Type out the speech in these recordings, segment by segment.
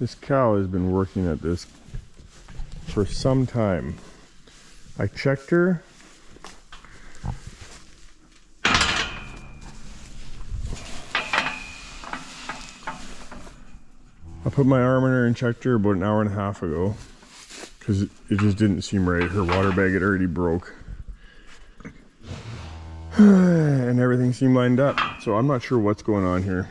This cow has been working at this for some time. I checked her. I put my arm in her and checked her about an hour and a half ago because it just didn't seem right. Her water bag had already broke. And everything seemed lined up. So I'm not sure what's going on here.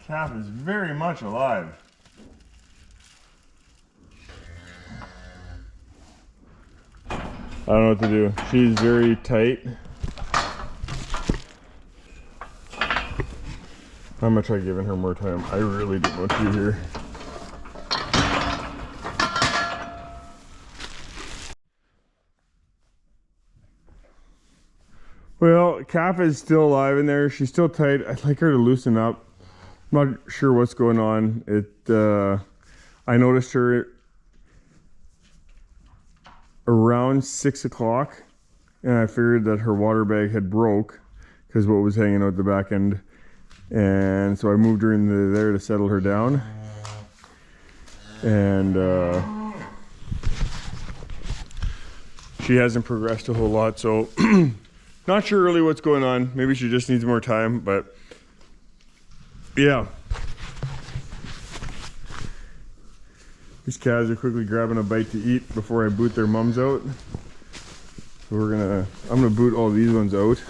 Calf is very much alive. I don't know what to do. She's very tight. I'm gonna try giving her more time. I really don't know what to do here. Well, calf is still alive in there. She's still tight. I'd like her to loosen up. I'm not sure what's going on. I noticed her around 6 o'clock, and I figured that her water bag had broke because what was hanging out the back end, and so I moved her into there to settle her down. And she hasn't progressed a whole lot, so not sure really what's going on. Maybe she just needs more time, but yeah. These calves are quickly grabbing a bite to eat before I boot their mums out. So I'm gonna boot all these ones out.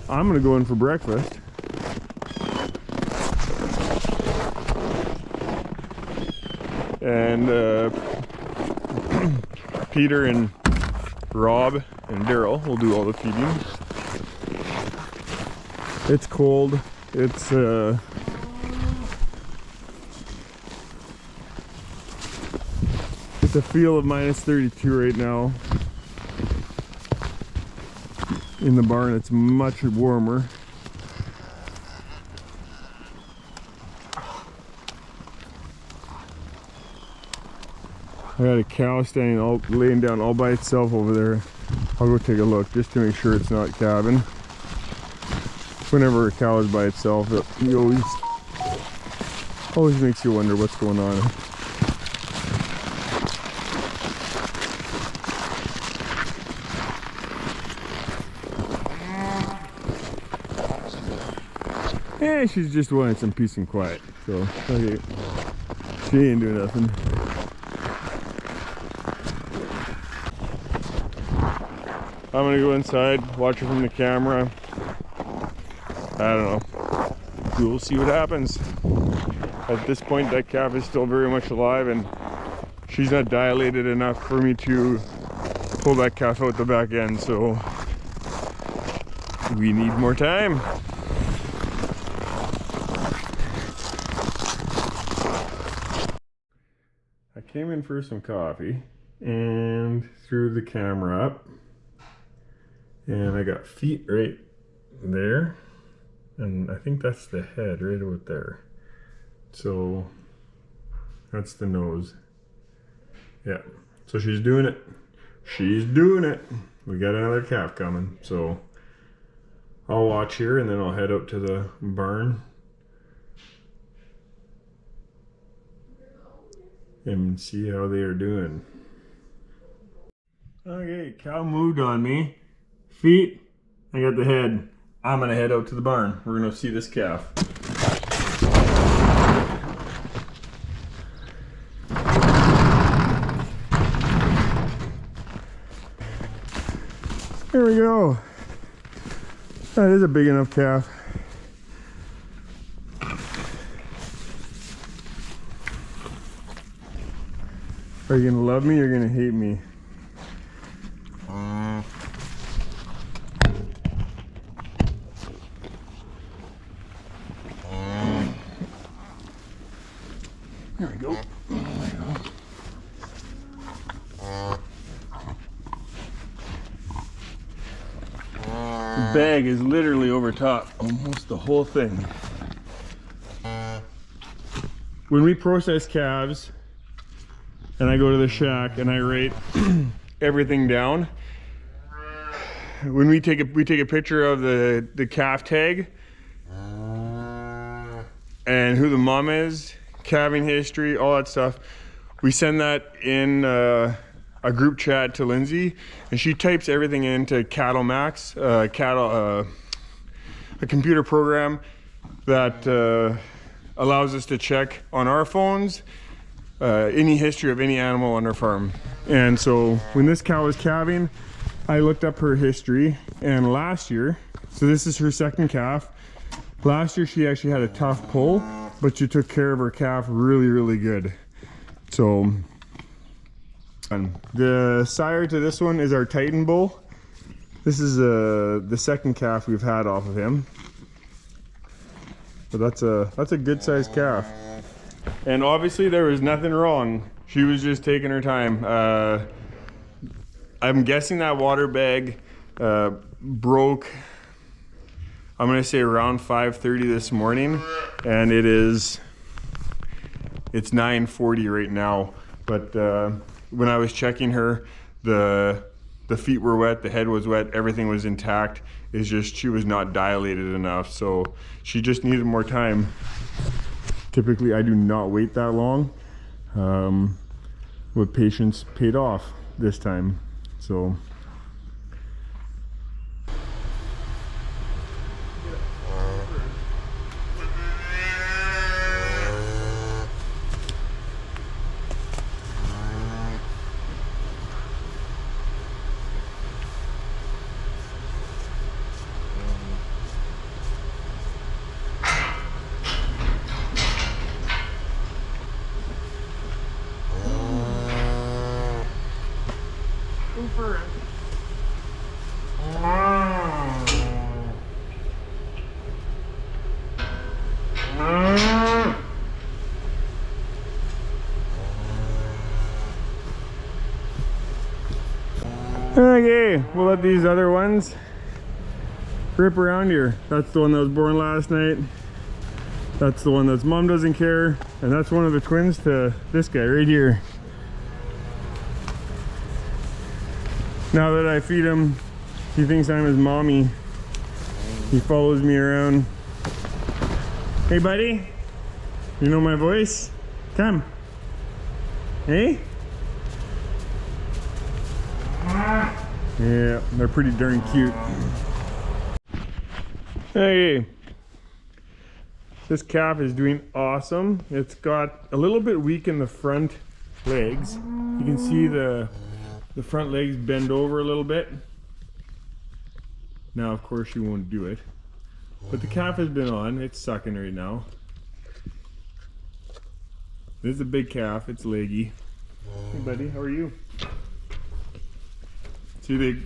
I'm gonna go in for breakfast. And Peter and Rob and Daryl will do all the feeding. It's cold. It's a feel of minus 32 right now. In the barn it's much warmer. I got a cow laying down all by itself over there. I'll go take a look just to make sure it's not calving. Whenever a cow is by itself, it always makes you wonder what's going on. Yeah, she's just wanting some peace and quiet, so okay. She ain't doing nothing. I'm gonna go inside, watch her from the camera. I don't know. We'll see what happens. At this point, that calf is still very much alive, and she's not dilated enough for me to pull that calf out the back end, so we need more time. I came in for some coffee and threw the camera up, and I got feet right there, and I think that's the head right about there. So that's the nose. Yeah, so she's doing it. She's doing it. We got another calf coming, so I'll watch here and then I'll head out to the barn and see how they are doing. Okay, cow moved on me. Feet, I got the head. I'm gonna head out to the barn. We're gonna see this calf. There we go. That is a big enough calf. Are you gonna love me or gonna hate me? There we go. bag is literally over top, almost the whole thing. When we process calves and I go to the shack and I write everything down, when we take a picture of the calf tag and who the mom is, calving history, all that stuff, we send that in a group chat to Lindsay, and she types everything into Cattle Max, a computer program that allows us to check on our phones any history of any animal on our farm. And so when this cow was calving, I looked up her history, and last year, so this is her second calf, last year she actually had a tough pull, but she took care of her calf really good. So the sire to this one is our Titan bull. This is the second calf we've had off of him, but that's a good sized calf. And obviously there was nothing wrong. She was just taking her time. I'm guessing that water bag broke, I'm gonna say around 5:30 this morning, and it's 9:40 right now. But when I was checking her, the feet were wet, the head was wet, everything was intact. It's just she was not dilated enough, so she just needed more time. Typically I do not wait that long, but patience paid off this time. So okay, we'll let these other ones rip around here. That's the one that was born last night. That's the one that's mom doesn't care. And that's one of the twins to this guy right here. Now that I feed him, he thinks I'm his mommy. He follows me around. Hey buddy, you know my voice? Come. Hey? Yeah, they're pretty darn cute. Hey, this calf is doing awesome. It's got a little bit weak in the front legs. You can see the front legs bend over a little bit. Now, of course, she won't do it. But the calf has been on. It's sucking right now. This is a big calf. It's leggy. Hey, buddy, how are you? See, they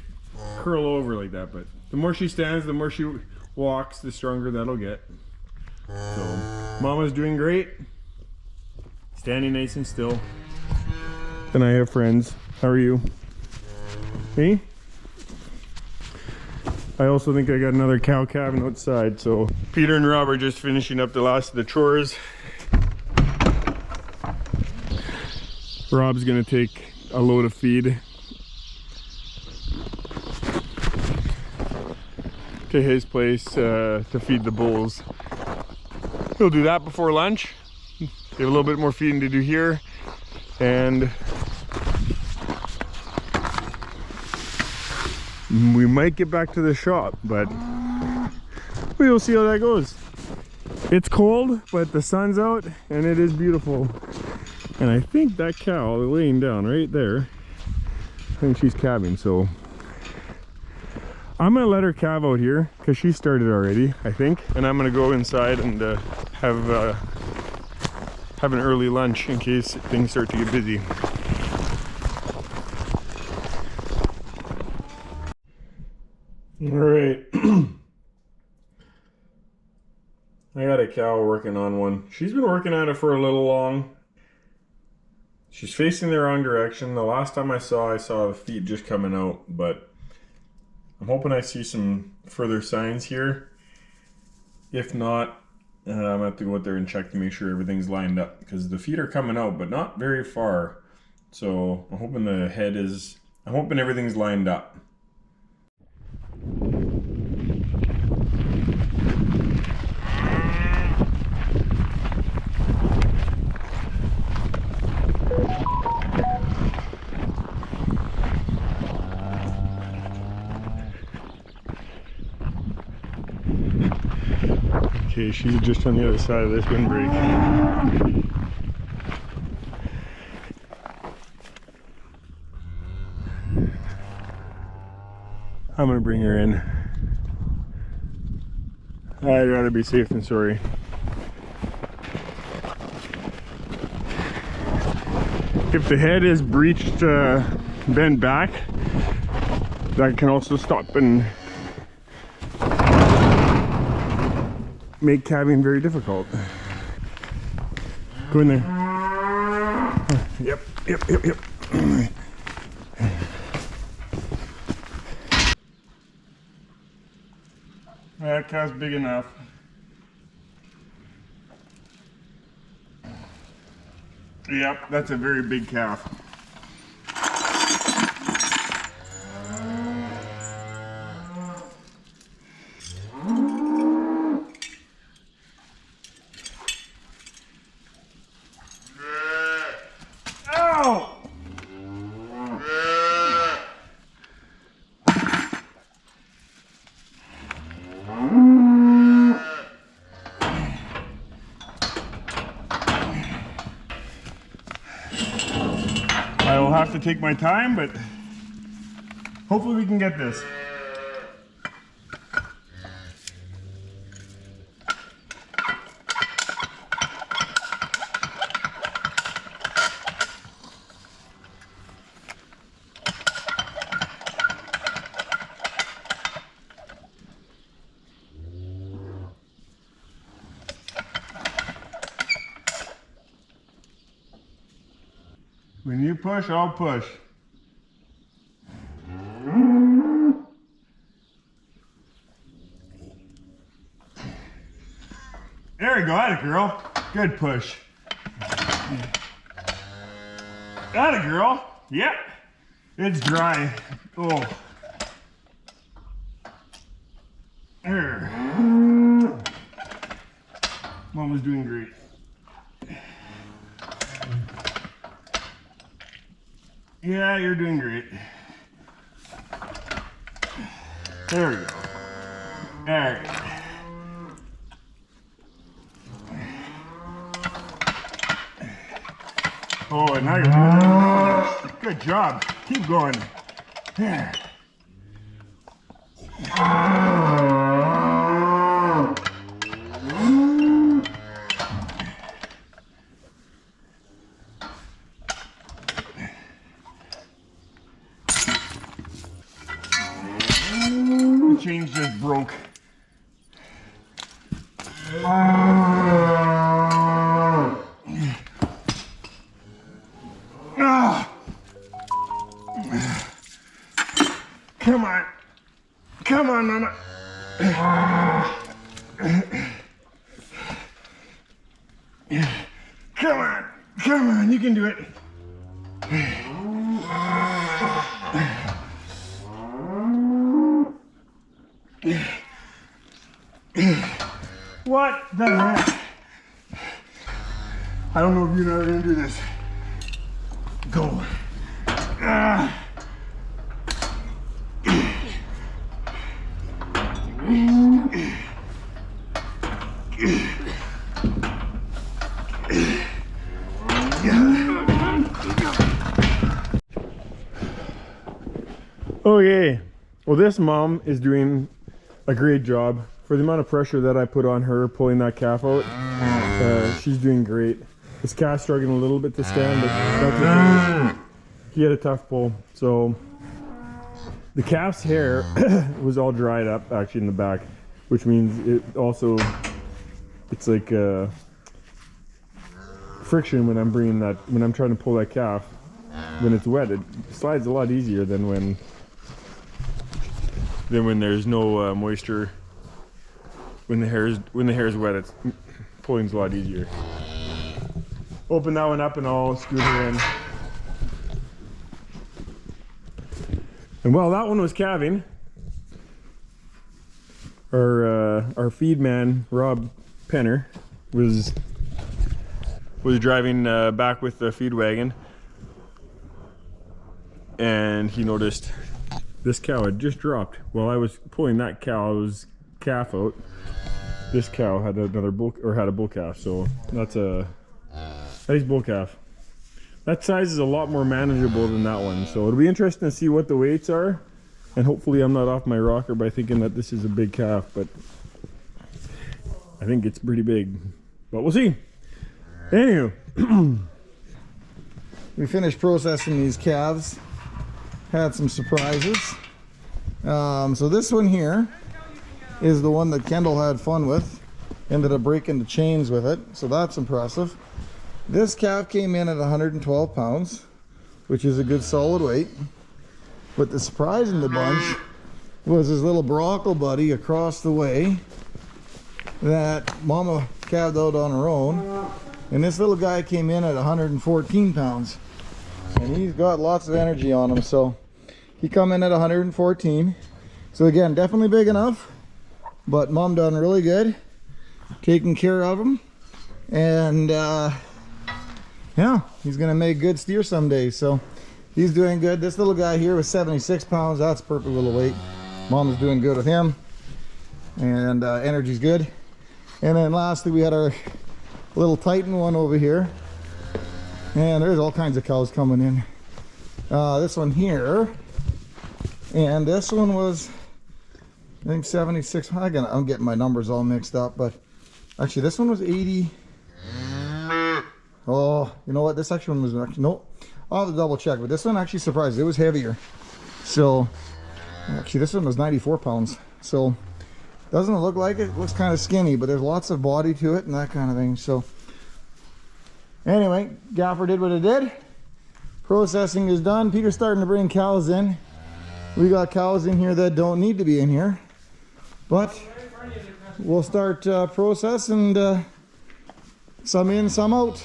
curl over like that, but the more she stands, the more she walks, the stronger that'll get. So, Mama's doing great. Standing nice and still. And I have friends. How are you? Hey? I also think I got another cow calving outside, so Peter and Rob are just finishing up the last of the chores. Rob's gonna take a load of feed to his place to feed the bulls. He'll do that before lunch. We have a little bit more feeding to do here, and we might get back to the shop, but we will see how that goes. It's cold, but the sun's out and it is beautiful. And I think that cow laying down right there, I think she's calving, so I'm gonna let her calve out here because she started already, I think, and I'm gonna go inside and have an early lunch in case things start to get busy. All right. I got a cow working on one. She's been working at it for a little long. She's facing the wrong direction. The last time I saw the feet just coming out, but I'm hoping I see some further signs here. If not, I'm gonna have to go out there and check to make sure everything's lined up, because the feet are coming out, but not very far. So I'm hoping I'm hoping everything's lined up. Okay, she's just on the other side of this windbreak. I'm gonna bring her in. I'd rather be safe than sorry. If the head is breached, bent back, that can also stop and make calving very difficult. Go in there. Yep. That calf's big enough. Yep, that's a very big calf. Ow! I will have to take my time, but hopefully we can get this. When you push, I'll push. There we go, atta girl. Good push. Atta girl. Yep. It's dry. Oh. There. Mom was doing great. Yeah, you're doing great. There we go. All right. Oh, and now you're doing it. Good job. Keep going. There. The chain just broke. Come on. Come on, Mama. Come on. Come on. You can do it. What the heck? I don't know if you're not gonna do this. Go. Okay, well this mom is doing a great job for the amount of pressure that I put on her pulling that calf out. She's doing great. This calf's struggling a little bit to stand, but that's okay. He had a tough pull. So the calf's hair was all dried up actually in the back, which means it also, it's like friction when I'm trying to pull that calf. When it's wet, it slides a lot easier than when Then when there's no moisture, when the hair is wet, it's pulling's a lot easier. Open that one up and I'll scoot her in. And while that one was calving, our feed man Rob Penner was driving back with the feed wagon, and he noticed this cow had just dropped. While I was pulling that cow's calf out, this cow had another bull, or had a bull calf. So that's a nice bull calf. That size is a lot more manageable than that one. So it'll be interesting to see what the weights are, and hopefully I'm not off my rocker by thinking that this is a big calf, but I think it's pretty big. But we'll see. Anywho, we finished processing these calves. Had some surprises. So this one here is the one that Kendall had fun with. Ended up breaking the chains with it, so that's impressive. This calf came in at 112 pounds, which is a good solid weight. But the surprise in the bunch was his little Bronco buddy across the way that Mama calved out on her own. And this little guy came in at 114 pounds. And he's got lots of energy on him, so he come in at 114. So again, definitely big enough, but Mom done really good taking care of him. And yeah, he's gonna make good steer someday, so he's doing good. This little guy here was 76 pounds. That's perfect little weight. Mom is doing good with him, and energy's good. And then lastly, we had our little Titan one over here, and there's all kinds of cows coming in. This one here, and this one was, I think 76. I'm getting my numbers all mixed up, but actually this one was 80. Oh, you know what? This actually one was actually, nope. I'll have to double check, but this one actually surprised. It was heavier. So actually this one was 94 pounds. So doesn't look like it. It looks kind of skinny, but there's lots of body to it and that kind of thing. So anyway, Gaffer did what it did. Processing is done. Peter's starting to bring cows in. We got cows in here that don't need to be in here, but we'll start processing, some in, some out.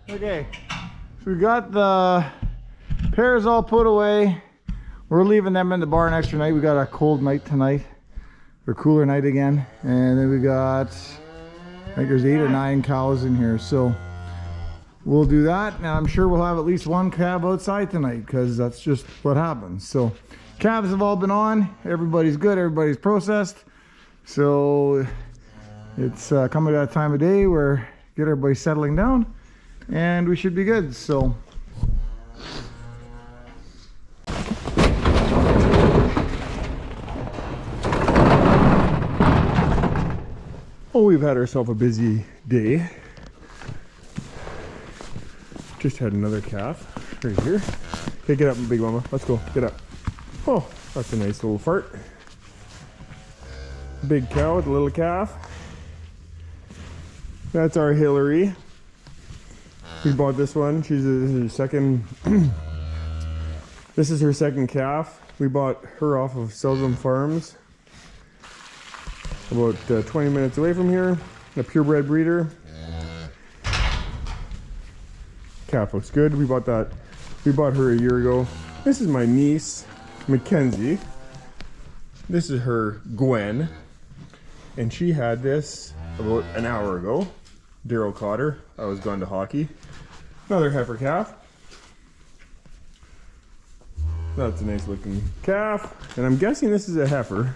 Okay, so we got the pairs all put away. We're leaving them in the barn extra night. We got a cold night tonight, or cooler night again. And then we got, I think there's 8 or 9 cows in here. So we'll do that. And I'm sure we'll have at least one calf outside tonight, because that's just what happens. So calves have all been on. Everybody's good. Everybody's processed. So it's coming at a time of day where get everybody settling down, and we should be good. So oh, we've had ourselves a busy day. Just had another calf right here. Okay, get up, big mama. Let's go. Get up. Oh, that's a nice little fart. Big cow with a little calf. That's our Hillary. We bought this one. This is her second. This is her second calf. We bought her off of Seldom Farms, about 20 minutes away from here. A purebred breeder. Calf looks good. We bought that. We bought her a year ago. This is my niece, Mackenzie. This is her, Gwen, and she had this about an hour ago. Daryl caught her. I was gone to hockey. Another heifer calf. That's a nice looking calf, and I'm guessing this is a heifer.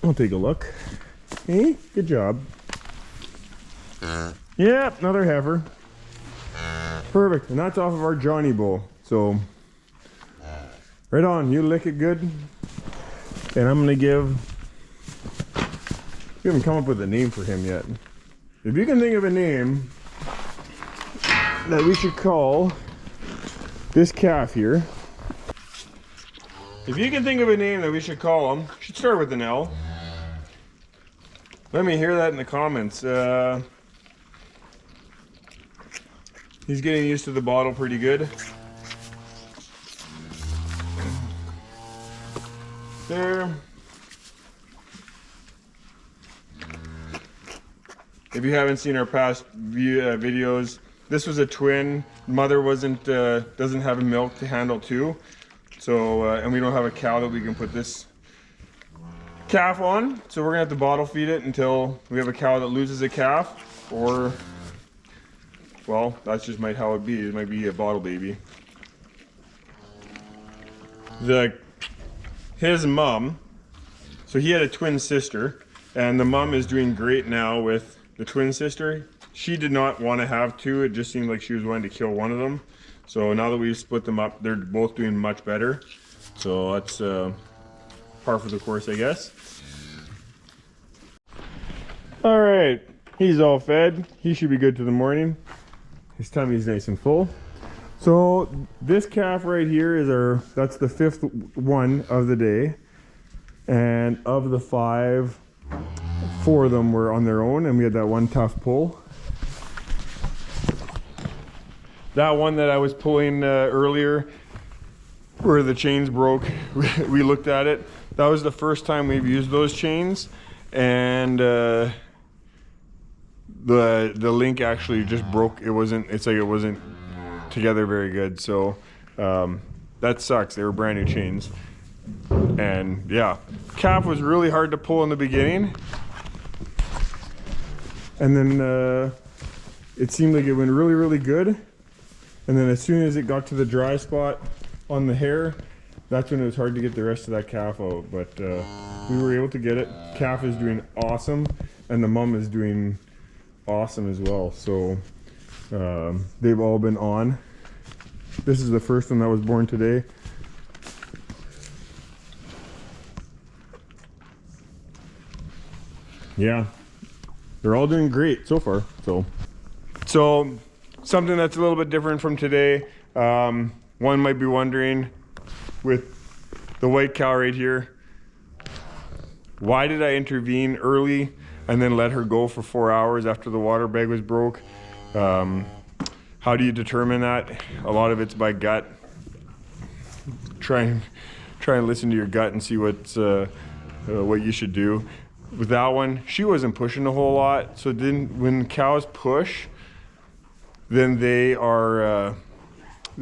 We'll take a look. Hey, good job. Yep, another heifer. Perfect, and that's off of our Johnny bull. So right on, you lick it good. And I'm gonna give, we haven't come up with a name for him yet. If you can think of a name that we should call this calf here, if you can think of a name that we should call him, should start with an L. Let me hear that in the comments. He's getting used to the bottle pretty good. There. If you haven't seen our past videos, this was a twin. Mother doesn't have a milk to handle too. So, and we don't have a cow that we can put this calf on. So we're gonna have to bottle feed it until we have a cow that loses a calf, or, well, that's just how it be. It might be a bottle baby. His mom, so he had a twin sister, and the mom is doing great now with the twin sister. She did not want to have two. It just seemed like she was wanting to kill one of them. So now that we've split them up, they're both doing much better. So that's par for the course, I guess. All right, he's all fed. He should be good to the morning. His tummy's nice and full. So this calf right here is that's the 5th one of the day. And of the 5, 4 of them were on their own, and we had that one tough pull. That one that I was pulling earlier, where the chains broke, we looked at it. That was the first time we've used those chains, and the link actually just broke. It wasn't together very good. So that sucks. They were brand new chains, and yeah, calf was really hard to pull in the beginning, and then it seemed like it went really good. And then as soon as it got to the dry spot on the hair, that's when it was hard to get the rest of that calf out. But we were able to get it. Calf is doing awesome, and the mom is doing awesome as well. So they've all been on. This is the first one that was born today. Yeah, they're all doing great so far. So something that's a little bit different from today. One might be wondering, with the white cow right here, why did I intervene early and then let her go for 4 hours after the water bag was broke? How do you determine that? A lot of it's by gut. Try and listen to your gut and see what you should do. With that one, she wasn't pushing a whole lot. So when cows push, then they're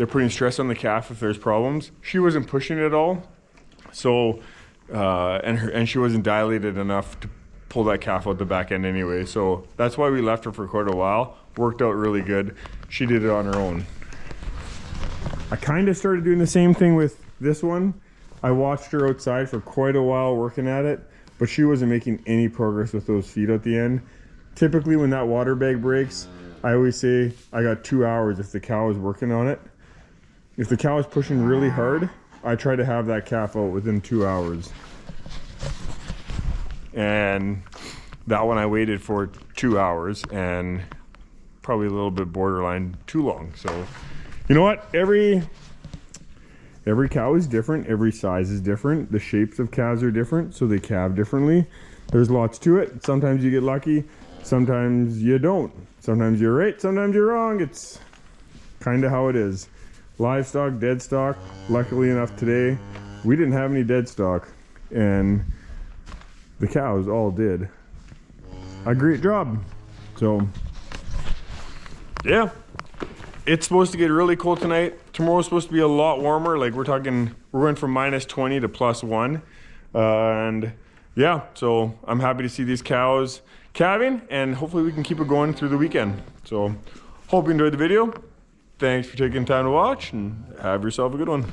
putting stress on the calf if there's problems. She wasn't pushing at all, so and she wasn't dilated enough to pull that calf out the back end anyway. So that's why we left her for quite a while. Worked out really good. She did it on her own. I kind of started doing the same thing with this one. I watched her outside for quite a while working at it, but she wasn't making any progress with those feet at the end. Typically when that water bag breaks, I always say I got 2 hours if the cow is working on it. If the cow is pushing really hard, I try to have that calf out within 2 hours. And that one I waited for 2 hours, and probably a little bit borderline too long. So you know what? Every cow is different. Every size is different. The shapes of calves are different, so they calve differently. There's lots to it. Sometimes you get lucky, sometimes you don't. Sometimes you're right, sometimes you're wrong. It's kind of how it is. Livestock, dead stock. Luckily enough today, we didn't have any dead stock, and the cows all did a great job. So yeah, it's supposed to get really cold tonight. Tomorrow's supposed to be a lot warmer. Like we're going from -20 to +1. And yeah, so I'm happy to see these cows calving, and hopefully we can keep it going through the weekend. So hope you enjoyed the video. Thanks for taking time to watch, and have yourself a good one.